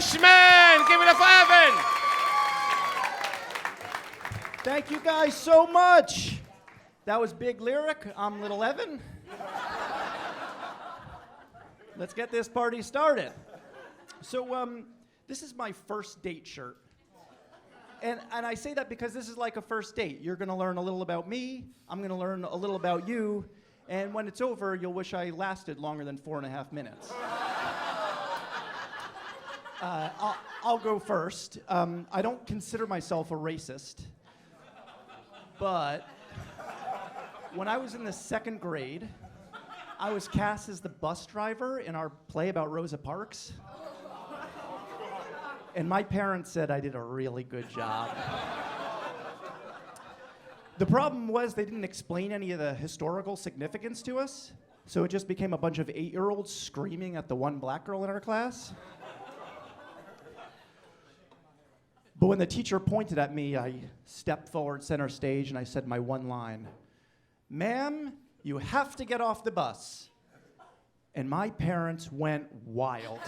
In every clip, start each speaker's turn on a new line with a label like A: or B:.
A: Hershman! Give it up for Evan!
B: Thank you guys so much. That was Big Lyric. I'm Little Evan. Let's get this party started. So, this is my first date shirt. And I say that because this is like a first date. You're gonna learn a little about me, I'm gonna learn a little about you, and when it's over, you'll wish I lasted longer than 4.5 minutes. I'll go first. I don't consider myself a racist, but when I was in the 2nd grade, I was cast as the bus driver in our play about Rosa Parks. And my parents said I did a really good job. The problem was they didn't explain any of the historical significance to us, so it just became a bunch of 8-year-olds screaming at the one black girl in our class. But when the teacher pointed at me, I stepped forward center stage and I said my one line, "Ma'am, you have to get off the bus." And my parents went wild.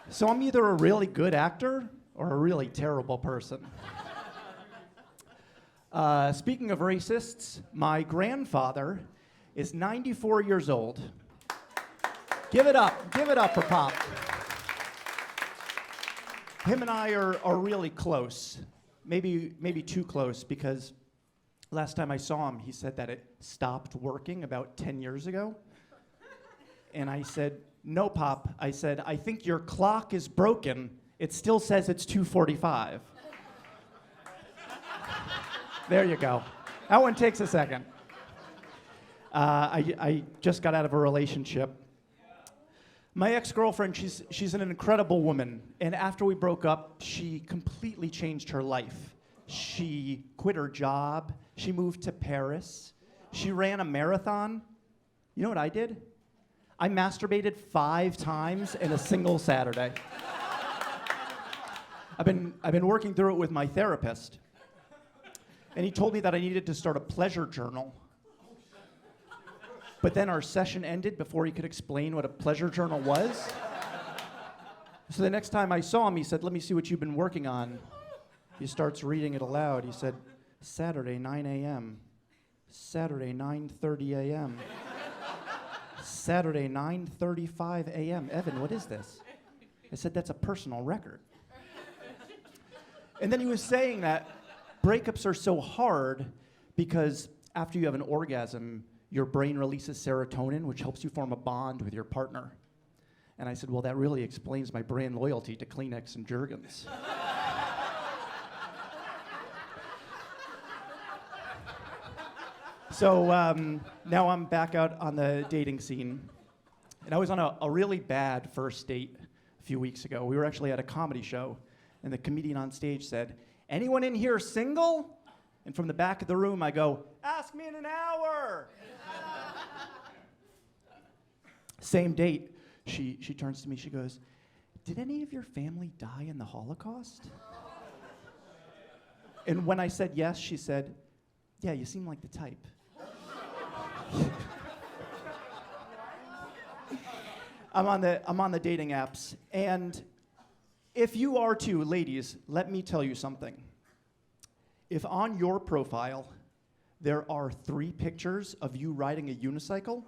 B: So I'm either a really good actor or a really terrible person. Speaking of racists, my grandfather is 94 years old. Give it up for Pop. Him and I are really close, maybe too close, because last time I saw him, he said that it stopped working about 10 years ago. And I said, "No, Pop." I said, "I think your clock is broken. It still says it's 2:45. There you go. That one takes a second. I just got out of a relationship. My ex-girlfriend, she's an incredible woman. And after we broke up, she completely changed her life. She quit her job. She moved to Paris. She ran a marathon. You know what I did? I masturbated 5 times in a single Saturday. I've been working through it with my therapist. And he told me that I needed to start a pleasure journal. But then our session ended before he could explain what a pleasure journal was. So the next time I saw him, he said, "Let me see what you've been working on." He starts reading it aloud. He said, "Saturday, 9 a.m. Saturday, 9:30 a.m. Saturday, 9:35 a.m. Evan, what is this?" I said, "That's a personal record." And then he was saying that breakups are so hard because after you have an orgasm, your brain releases serotonin, which helps you form a bond with your partner. And I said, "Well, that really explains my brand loyalty to Kleenex and Jergens." So now I'm back out on the dating scene. And I was on a really bad first date a few weeks ago. We were actually at a comedy show, and the comedian on stage said, "Anyone in here single?" And from the back of the room, I go, "Ask me in an hour." Same date, she turns to me, she goes, "Did any of your family die in the Holocaust?" And when I said yes, she said, "Yeah, you seem like the type." I'm on the dating apps, and if you are too, ladies, let me tell you something. If on your profile there are 3 pictures of you riding a unicycle,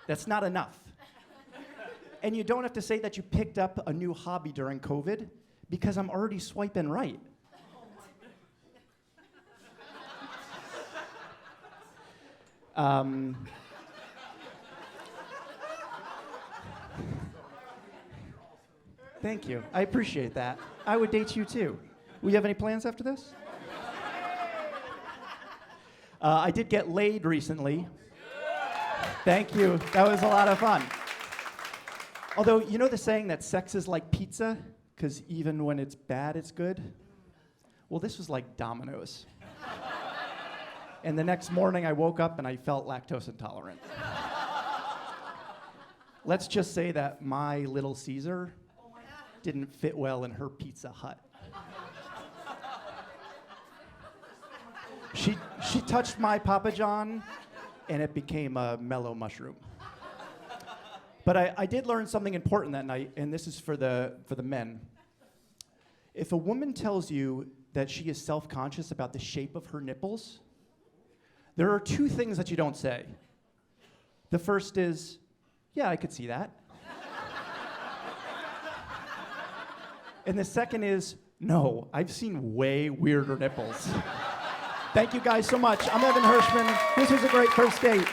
B: that's not enough. And you don't have to say that you picked up a new hobby during COVID, because I'm already swiping right. Thank you. I appreciate that. I would date you too. Will you have any plans after this? I did get laid recently. Thank you. That was a lot of fun. Although, you know the saying that sex is like pizza, because even when it's bad, it's good? Well, this was like Domino's. And the next morning, I woke up and I felt lactose intolerant. Let's just say that my Little Caesar didn't fit well in her Pizza Hut. She touched my Papa John, and it became a mellow mushroom. But I did learn something important that night, and this is for the men. If a woman tells you that she is self-conscious about the shape of her nipples, there are two things that you don't say. The first is, yeah, I could see that. And the second is, no, I've seen way weirder nipples. Thank you guys so much. I'm Evan Hershman. This was a great first date.